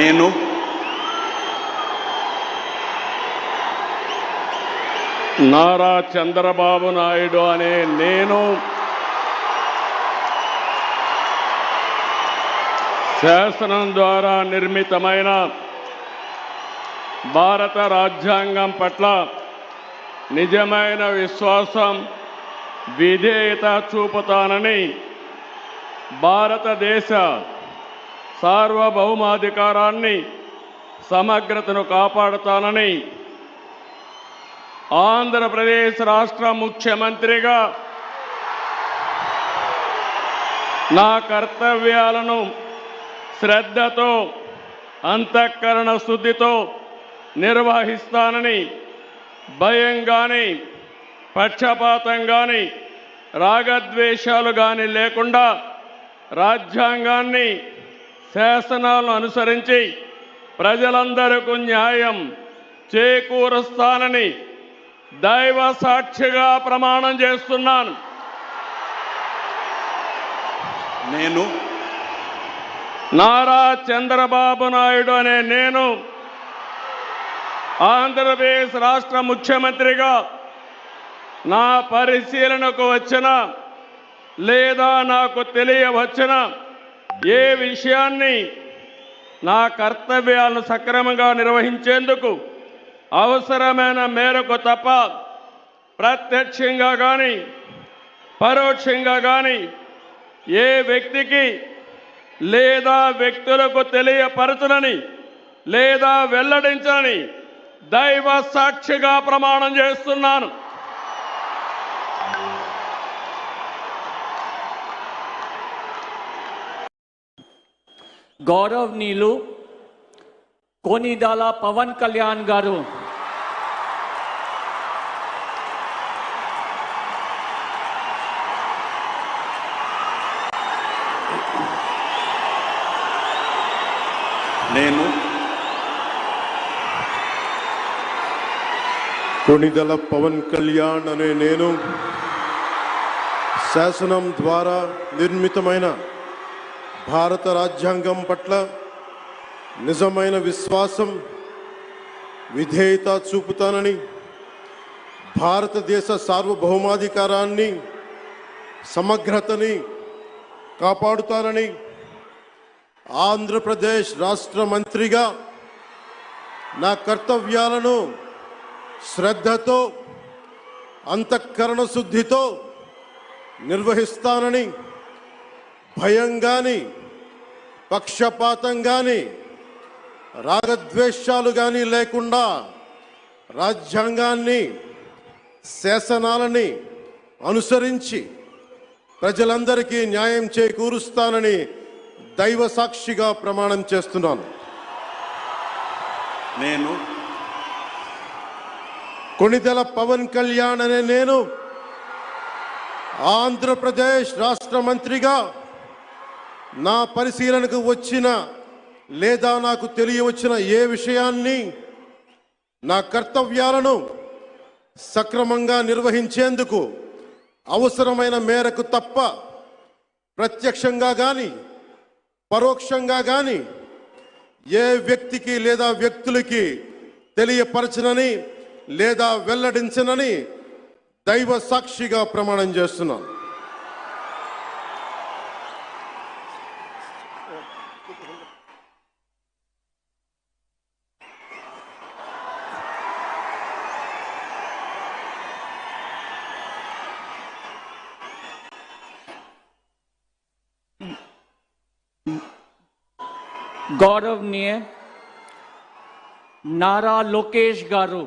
నేను నారా చంద్రబాబు నాయుడు అనే నేను శాసనం ద్వారా నిర్మితమైన భారత రాజ్యాంగం పట్ల నిజమైన విశ్వాసం, విధేయత చూపుతానని, భారతదేశ సార్వభౌమాధికారాన్ని, సమగ్రతను కాపాడుతానని ఆంధ్రప్రదేశ్ రాష్ట్ర ముఖ్యమంత్రిగా నా కర్తవ్యాలను శ్రద్ధతో, అంతఃకరణ శుద్ధితో నిర్వహిస్తానని, భయం కానీ, పక్షపాతం కానీ, రాగద్వేషాలు కానీ లేకుండా రాజ్యాంగాన్ని, శాసనాలను అనుసరించి ప్రజలందరికీ న్యాయం చేకూరుస్తానని దైవ సాక్షిగా ప్రమాణం చేస్తున్నాను. నేను నారా చంద్రబాబు నాయుడు అనే నేను ఆంధ్రప్రదేశ్ రాష్ట్ర ముఖ్యమంత్రిగా నా పరిశీలనకు వచ్చిన లేదా నాకు తెలియవచ్చిన ఏ విషయాన్ని నా కర్తవ్యాలను సక్రమంగా నిర్వహించేందుకు అవసరమైన మేరకు తప్ప ప్రత్యక్షంగా కానీ పరోక్షంగా కానీ ఏ వ్యక్తికి లేదా వ్యక్తులకు తెలియపరచనని లేదా వెల్లడించని దైవ సాక్షిగా ప్రమాణం చేస్తున్నాను. గౌరవనీయులు కొనిదెల పవన్ కళ్యాణ్ గారు నేను కొనిదెల పవన్ కళ్యాణ్ అనే నేను శాసనం ద్వారా నిర్మితమైన భారత రాజ్యాంగం పట్ల నిజమైన విశ్వాసం, విధేయత చూపుతానని, భారతదేశ సార్వభౌమాధికారాన్ని, సమగ్రతని కాపాడుతానని, ఆంధ్రప్రదేశ్ రాష్ట్ర మంత్రిగా నా కర్తవ్యాలను శ్రద్ధతో, అంతఃకరణ శుద్ధితో నిర్వహిస్తానని, భయం కానీ, పక్షపాతం కానీ, రాగద్వేషాలు కానీ లేకుండా రాజ్యాంగాన్ని, శాసనాలని అనుసరించి ప్రజలందరికీ న్యాయం చేకూరుస్తానని దైవ సాక్షిగా ప్రమాణం చేస్తున్నాను. నేను కొనిదెల పవన్ కళ్యాణ్ అనే నేను ఆంధ్రప్రదేశ్ రాష్ట్ర మంత్రిగా నా పరిశీలనకు వచ్చిన లేదా నాకు తెలియవచ్చిన ఏ విషయాన్ని నా కర్తవ్యాలను సక్రమంగా నిర్వహించేందుకు అవసరమైన మేరకు తప్ప ప్రత్యక్షంగా కానీ పరోక్షంగా కానీ ఏ వ్యక్తికి లేదా వ్యక్తులకి తెలియపరచనని లేదా వెల్లడించనని దైవ సాక్షిగా ప్రమాణం చేస్తున్నాను. गौरवनीय नारा लोकेश गारू।